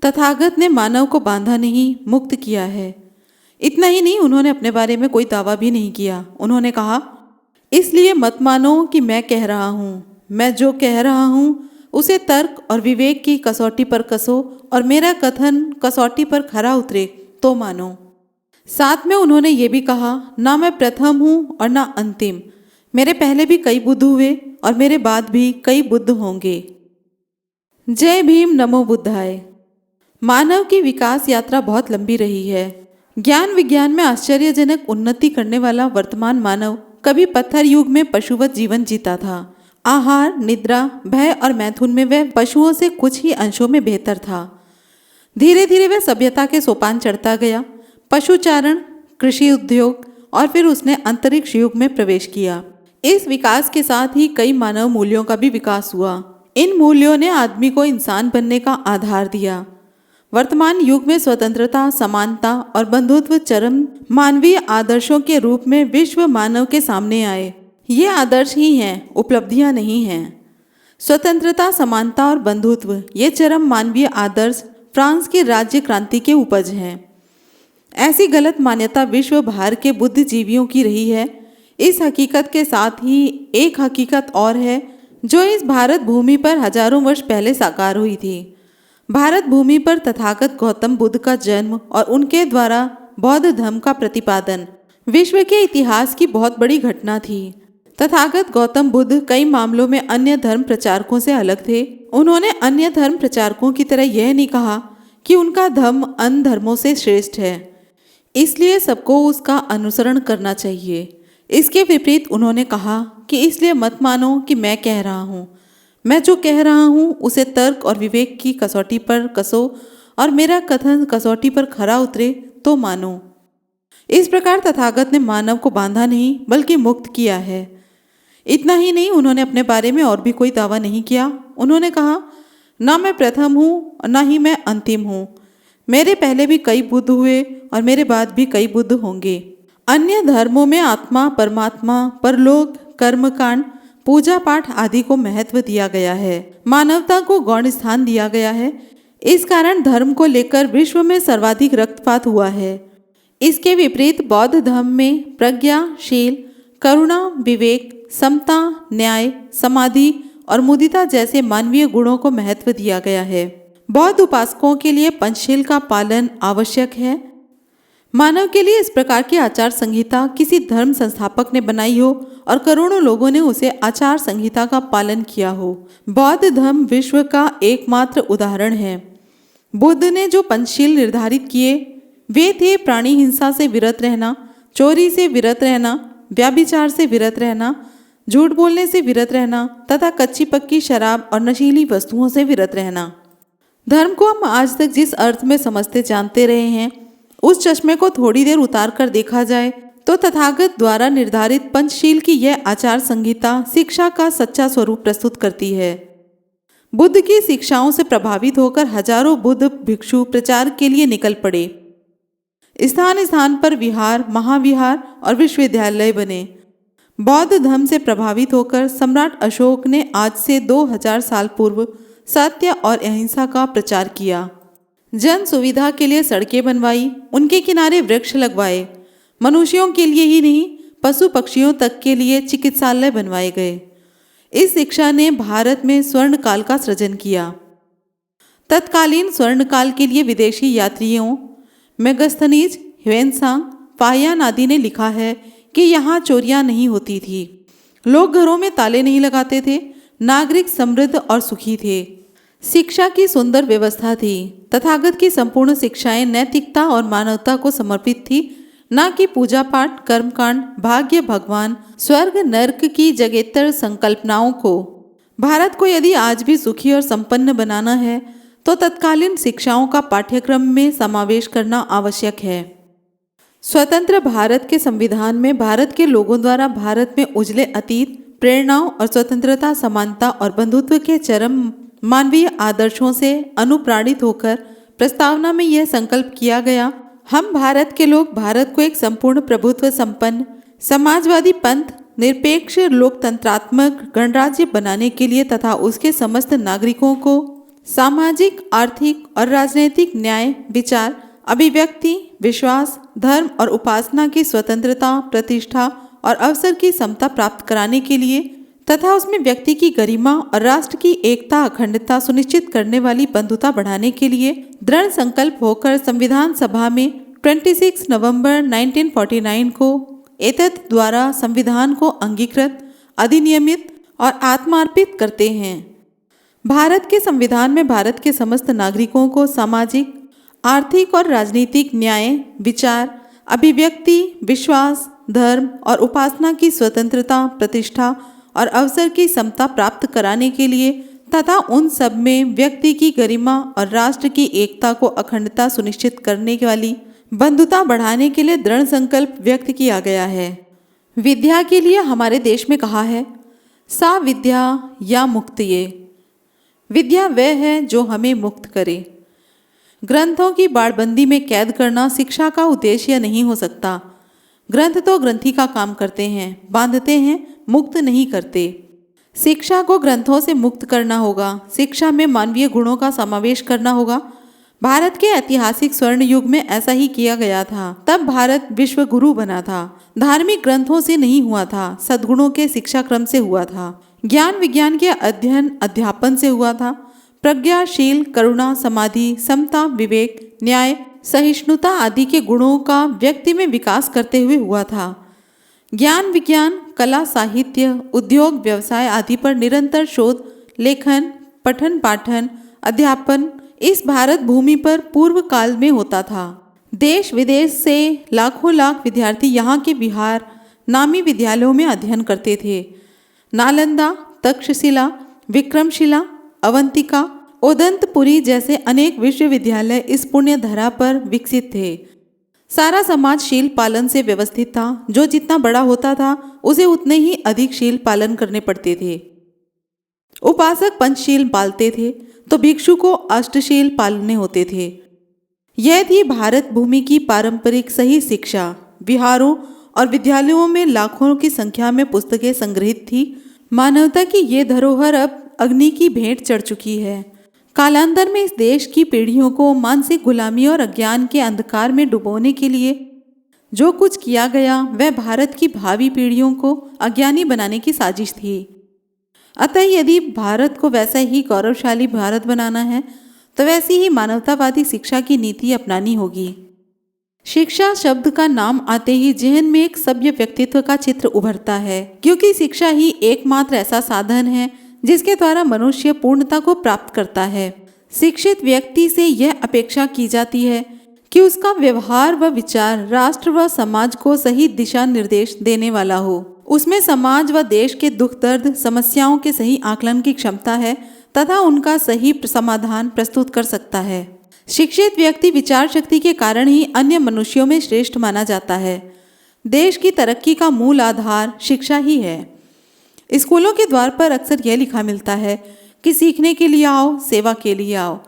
तथागत ने मानव को बांधा नहीं, मुक्त किया है। इतना ही नहीं, उन्होंने अपने बारे में कोई दावा भी नहीं किया। उन्होंने कहा, इसलिए मत मानो कि मैं कह रहा हूँ। मैं जो कह रहा हूँ उसे तर्क और विवेक की कसौटी पर कसो और मेरा कथन कसौटी पर खरा उतरे तो मानो। साथ में उन्होंने ये भी कहा, ना मैं प्रथम हूँ और ना अंतिम। मेरे पहले भी कई बुद्ध हुए और मेरे बाद भी कई बुद्ध होंगे। जय भीम, नमो बुद्धाय। मानव की विकास यात्रा बहुत लंबी रही है। ज्ञान विज्ञान में आश्चर्यजनक उन्नति करने वाला वर्तमान मानव कभी पत्थर युग में पशुवत जीवन जीता था। आहार, निद्रा, भय और मैथुन में वह पशुओं से कुछ ही अंशों में बेहतर था। धीरे धीरे वह सभ्यता के सोपान चढ़ता गया, पशुचारण, कृषि उद्योग और फिर उसने अंतरिक्ष युग में प्रवेश किया। इस विकास के साथ ही कई मानव मूल्यों का भी विकास हुआ। इन मूल्यों ने आदमी को इंसान बनने का आधार दिया। वर्तमान युग में स्वतंत्रता, समानता और बंधुत्व चरम मानवीय आदर्शों के रूप में विश्व मानव के सामने आए। ये आदर्श ही हैं, उपलब्धियां नहीं हैं। स्वतंत्रता, समानता और बंधुत्व ये चरम मानवीय आदर्श फ्रांस की राज्य क्रांति के उपज हैं। ऐसी गलत मान्यता विश्व भर के बुद्धिजीवियों की रही है। इस हकीकत के साथ ही एक हकीकत और है जो इस भारत भूमि पर हजारों वर्ष पहले साकार हुई थी। भारत भूमि पर तथागत गौतम बुद्ध का जन्म और उनके द्वारा बौद्ध धर्म का प्रतिपादन विश्व के इतिहास की बहुत बड़ी घटना थी। तथागत गौतम बुद्ध कई मामलों में अन्य धर्म प्रचारकों से अलग थे। उन्होंने अन्य धर्म प्रचारकों की तरह यह नहीं कहा कि उनका धर्म अन्य धर्मों से श्रेष्ठ है, इसलिए सबको उसका अनुसरण करना चाहिए। इसके विपरीत उन्होंने कहा कि इसलिए मत मानो कि मैं कह रहा हूँ। मैं जो कह रहा हूँ उसे तर्क और विवेक की कसौटी पर कसो और मेरा कथन कसौटी पर खरा उतरे तो मानो। इस प्रकार तथागत ने मानव को बांधा नहीं बल्कि मुक्त किया है। इतना ही नहीं, उन्होंने अपने बारे में और भी कोई दावा नहीं किया। उन्होंने कहा, ना मैं प्रथम हूँ और ना ही मैं अंतिम हूँ। मेरे पहले भी कई बुद्ध हुए और मेरे बाद भी कई बुद्ध होंगे। अन्य धर्मों में आत्मा, परमात्मा, परलोक, कर्मकांड, पूजा पाठ आदि को महत्व दिया गया है। मानवता को गौण स्थान दिया गया है। इस कारण धर्म को लेकर विश्व में सर्वाधिक रक्तपात हुआ है। इसके विपरीत बौद्ध धर्म में प्रज्ञा, शील, करुणा, विवेक, समता, न्याय, समाधि और मुदिता जैसे मानवीय गुणों को महत्व दिया गया है। बौद्ध उपासकों के लिए पंचशील का पालन आवश्यक है। मानव के लिए इस प्रकार की आचार संहिता किसी धर्म संस्थापक ने बनाई हो और करोड़ों लोगों ने उसे आचार संहिता का पालन किया हो। बौद्ध धर्म विश्व का एकमात्र उदाहरण है। बुद्ध ने जो पंचशील निर्धारित किए वे थे प्राणी हिंसा से विरत रहना, चोरी से विरत रहना, व्यभिचार से विरत रहना, झूठ बोलने से विरत रहना तथा कच्ची पक्की शराब और नशीली वस्तुओं से विरत रहना। धर्म को हम आज तक जिस अर्थ में समझते जानते रहे हैं, उस चश्मे को थोड़ी देर उतार कर देखा जाए तो तथागत द्वारा निर्धारित पंचशील की यह आचार संहिता शिक्षा का सच्चा स्वरूप प्रस्तुत करती है। बुद्ध की शिक्षाओं से प्रभावित होकर हजारों बुद्ध भिक्षु प्रचार के लिए निकल पड़े। स्थान स्थान पर विहार, महाविहार और विश्वविद्यालय बने। बौद्ध धर्म से प्रभावित होकर सम्राट अशोक ने आज से 2000 साल पूर्व सत्य और अहिंसा का प्रचार किया। जन सुविधा के लिए सड़कें बनवाई, उनके किनारे वृक्ष लगवाए। मनुष्यों के लिए ही नहीं, पशु पक्षियों तक के लिए चिकित्सालय बनवाए गए। इस शिक्षा ने भारत में स्वर्ण काल का सृजन किया। तत्कालीन स्वर्ण काल के लिए विदेशी यात्रियों मेगस्थनीज, ह्वेनसांग, फाहियान आदि ने लिखा है कि यहाँ चोरियां नहीं होती थी, लोग घरों में ताले नहीं लगाते थे, नागरिक समृद्ध और सुखी थे, शिक्षा की सुंदर व्यवस्था थी। तथागत की संपूर्ण शिक्षाएं नैतिकता और मानवता को समर्पित थी, न कि पूजा पाठ, कर्मकांड, भाग्य, भगवान, स्वर्ग, नर्क की जगेतर संकल्पनाओं को। भारत को यदि आज भी सुखी और संपन्न बनाना है तो तत्कालीन शिक्षाओं का पाठ्यक्रम में समावेश करना आवश्यक है। स्वतंत्र भारत के संविधान में भारत के लोगों द्वारा भारत में उजले अतीत, प्रेरणाओं और स्वतंत्रता, समानता और बंधुत्व के चरम मानवीय आदर्शों से अनुप्राणित होकर प्रस्तावना में यह संकल्प किया गया, हम भारत के लोग भारत को एक संपूर्ण प्रभुत्व संपन्न समाजवादी पंथ, निरपेक्ष लोकतंत्रात्मक गणराज्य बनाने के लिए तथा उसके समस्त नागरिकों को सामाजिक, आर्थिक और राजनीतिक न्याय, विचार, अभिव्यक्ति, विश्वास, धर्म और उपासना की स्वतंत्रता, प्रतिष्ठा और अवसर की समता प्राप्त कराने के लिए तथा उसमें व्यक्ति की गरिमा और राष्ट्र की एकता, अखंडता सुनिश्चित करने वाली बंधुता बढ़ाने के लिए दृढ़ संकल्प होकर संविधान सभा में 26 नवंबर 1949 को एतत् द्वारा संविधान को अंगीकृत, अधिनियमित और आत्मार्पित करते हैं। भारत के संविधान में भारत के समस्त नागरिकों को सामाजिक, आर्थिक और राजनीतिक न्याय, विचार, अभिव्यक्ति, विश्वास, धर्म और उपासना की स्वतंत्रता, प्रतिष्ठा और अवसर की समता प्राप्त कराने के लिए तथा उन सब में व्यक्ति की गरिमा और राष्ट्र की एकता को अखंडता सुनिश्चित करने वाली बंधुता बढ़ाने के लिए दृढ़ संकल्प व्यक्त किया गया है। विद्या के लिए हमारे देश में कहा है, सा विद्या या मुक्तिये। विद्या वह है जो हमें मुक्त करे। ग्रंथों की बाड़बंदी में कैद करना शिक्षा का उद्देश्य नहीं हो सकता। ग्रंथ तो ग्रंथी का काम करते हैं, बांधते हैं, मुक्त नहीं करते। शिक्षा को ग्रंथों से मुक्त करना होगा। शिक्षा में मानवीय गुणों का समावेश करना होगा। भारत के ऐतिहासिक स्वर्ण युग में ऐसा ही किया गया था। तब भारत विश्व गुरु बना था। धार्मिक ग्रंथों से नहीं हुआ था, सद्गुणों के शिक्षा क्रम से हुआ था। ज्ञान विज्ञान के अध्ययन अध्यापन से हुआ था। प्रज्ञाशील, करुणा, समाधि, समता, विवेक, न्याय, सहिष्णुता आदि के गुणों का व्यक्ति में विकास करते हुए हुआ था। ज्ञान विज्ञान, कला, साहित्य, उद्योग, व्यवसाय आदि पर निरंतर शोध, लेखन, पठन पाठन, अध्यापन इस भारत भूमि पर पूर्व काल में होता था। देश विदेश से लाखों लाख विद्यार्थी यहाँ के बिहार नामी विद्यालयों में अध्ययन करते थे। नालंदा, तक्षशिला, विक्रमशिला, अवंतिका, ओदंतपुरी जैसे अनेक विश्वविद्यालय इस पुण्य धरा पर विकसित थे। सारा समाज शील पालन से व्यवस्थित था। जो जितना बड़ा होता था उसे उतने ही अधिक शील पालन करने पड़ते थे। उपासक पंचशील पालते थे तो भिक्षु को अष्टशील पालने होते थे। यह थी भारत भूमि की पारंपरिक सही शिक्षा। विहारों और विद्यालयों में लाखों की संख्या में पुस्तकें संग्रहित थी। मानवता की ये धरोहर अब अग्नि की भेंट चढ़ चुकी है। कालांतर में इस देश की पीढ़ियों को मानसिक गुलामी और अज्ञान के अंधकार में डुबोने के लिए जो कुछ किया गया वह भारत की भावी पीढ़ियों को अज्ञानी बनाने की साजिश थी। अतः यदि भारत को वैसा ही गौरवशाली भारत बनाना है तो वैसी ही मानवतावादी शिक्षा की नीति अपनानी होगी। शिक्षा शब्द का नाम आते ही जहन में एक सभ्य व्यक्तित्व का चित्र उभरता है, क्योंकि शिक्षा ही एकमात्र ऐसा साधन है जिसके द्वारा मनुष्य पूर्णता को प्राप्त करता है। शिक्षित व्यक्ति से यह अपेक्षा की जाती है कि उसका व्यवहार व विचार राष्ट्र व समाज को सही दिशा निर्देश देने वाला हो। उसमें समाज व देश के दुख दर्द, समस्याओं के सही आकलन की क्षमता है तथा उनका सही समाधान प्रस्तुत कर सकता है। शिक्षित व्यक्ति विचार शक्ति के कारण ही अन्य मनुष्यों में श्रेष्ठ माना जाता है। देश की तरक्की का मूल आधार शिक्षा ही है। स्कूलों के द्वार पर अक्सर यह लिखा मिलता है कि सीखने के लिए आओ, सेवा के लिए आओ।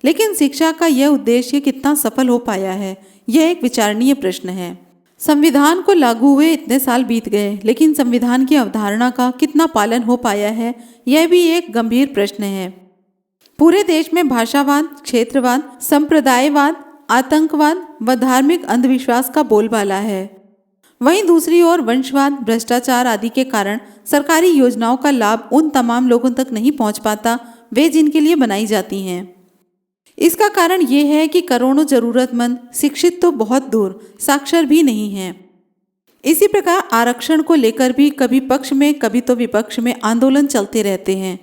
लेकिन शिक्षा का यह उद्देश्य कितना सफल हो पाया है, यह एक विचारणीय प्रश्न है। संविधान को लागू हुए इतने साल बीत गए, लेकिन संविधान की अवधारणा का कितना पालन हो पाया है, यह भी एक गंभीर प्रश्न है। पूरे देश में भाषावाद, क्षेत्रवाद, संप्रदायवाद, आतंकवाद व धार्मिक अंधविश्वास का बोलबाला है। वहीं दूसरी ओर वंशवाद, भ्रष्टाचार आदि के कारण सरकारी योजनाओं का लाभ उन तमाम लोगों तक नहीं पहुंच पाता वे जिनके लिए बनाई जाती हैं। इसका कारण ये है कि करोड़ों जरूरतमंद शिक्षित तो बहुत दूर साक्षर भी नहीं हैं। इसी प्रकार आरक्षण को लेकर भी कभी पक्ष में कभी तो विपक्ष में आंदोलन चलते रहते हैं।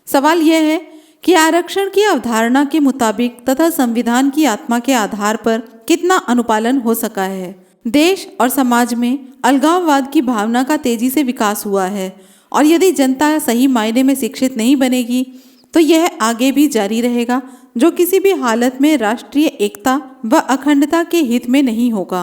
सवाल यह है कि आरक्षण की अवधारणा के मुताबिक तथा संविधान की आत्मा के आधार पर कितना अनुपालन हो सका है। देश और समाज में अलगाववाद की भावना का तेजी से विकास हुआ है और यदि जनता सही मायने में शिक्षित नहीं बनेगी तो यह आगे भी जारी रहेगा, जो किसी भी हालत में राष्ट्रीय एकता व अखंडता के हित में नहीं होगा।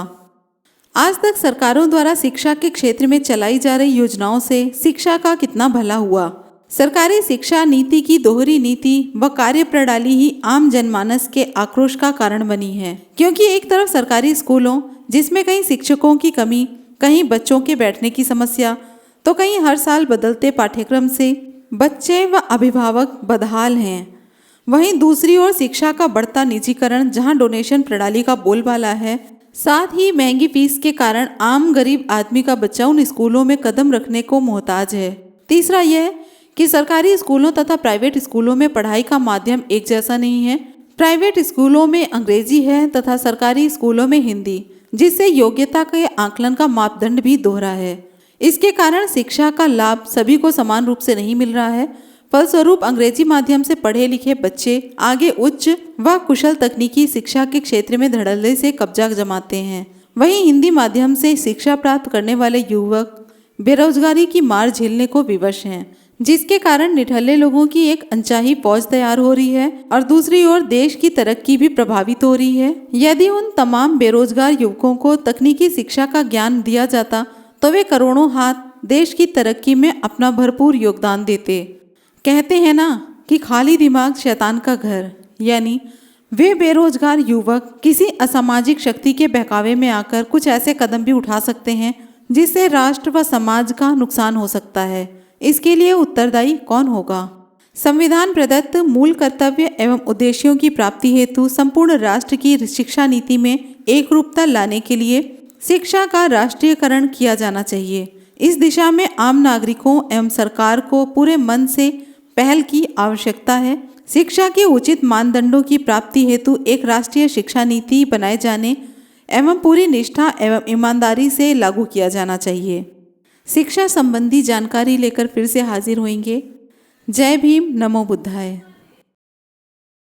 आज तक सरकारों द्वारा शिक्षा के क्षेत्र में चलाई जा रही योजनाओं से शिक्षा का कितना भला हुआ। सरकारी शिक्षा नीति की दोहरी नीति व कार्य प्रणाली ही आम जनमानस के आक्रोश का कारण बनी है, क्योंकि एक तरफ सरकारी स्कूलों जिसमें कहीं शिक्षकों की कमी, कहीं बच्चों के बैठने की समस्या, तो कहीं हर साल बदलते पाठ्यक्रम से बच्चे व अभिभावक बदहाल हैं। वहीं दूसरी ओर शिक्षा का बढ़ता निजीकरण, जहां डोनेशन प्रणाली का बोलबाला है, साथ ही महंगी फीस के कारण आम गरीब आदमी का बच्चा उन स्कूलों में कदम रखने को मोहताज है। तीसरा यह कि सरकारी स्कूलों तथा प्राइवेट स्कूलों में पढ़ाई का माध्यम एक जैसा नहीं है। प्राइवेट स्कूलों में अंग्रेजी है तथा सरकारी स्कूलों में हिंदी, जिससे योग्यता के आकलन का मापदंड भी दोहरा है। इसके कारण शिक्षा का लाभ सभी को समान रूप से नहीं मिल रहा है। फलस्वरूप अंग्रेजी माध्यम से पढ़े लिखे बच्चे आगे उच्च व कुशल तकनीकी शिक्षा के क्षेत्र में धड़ल्ले से कब्जा जमाते हैं। वहीं हिंदी माध्यम से शिक्षा प्राप्त करने वाले युवक बेरोजगारी की मार झेलने को विवश हैं, जिसके कारण निठल्ले लोगों की एक अनचाही फौज तैयार हो रही है और दूसरी ओर देश की तरक्की भी प्रभावित हो रही है। यदि उन तमाम बेरोजगार युवकों को तकनीकी शिक्षा का ज्ञान दिया जाता तो वे करोड़ों हाथ देश की तरक्की में अपना भरपूर योगदान देते। कहते हैं ना कि खाली दिमाग शैतान का घर, यानी वे बेरोजगार युवक किसी असामाजिक शक्ति के बहकावे में आकर कुछ ऐसे कदम भी उठा सकते हैं जिससे राष्ट्र व समाज का नुकसान हो सकता है। इसके लिए उत्तरदायी कौन होगा? संविधान प्रदत्त मूल कर्तव्य एवं उद्देश्यों की प्राप्ति हेतु संपूर्ण राष्ट्र की शिक्षा नीति में एकरूपता लाने के लिए शिक्षा का राष्ट्रीयकरण किया जाना चाहिए। इस दिशा में आम नागरिकों एवं सरकार को पूरे मन से पहल की आवश्यकता है। शिक्षा के उचित मानदंडों की प्राप्ति हेतु एक राष्ट्रीय शिक्षा नीति बनाए जाने एवं पूरी निष्ठा एवं ईमानदारी से लागू किया जाना चाहिए। शिक्षा संबंधी जानकारी लेकर फिर से हाजिर होंगे। जय भीम, नमो बुद्धाय।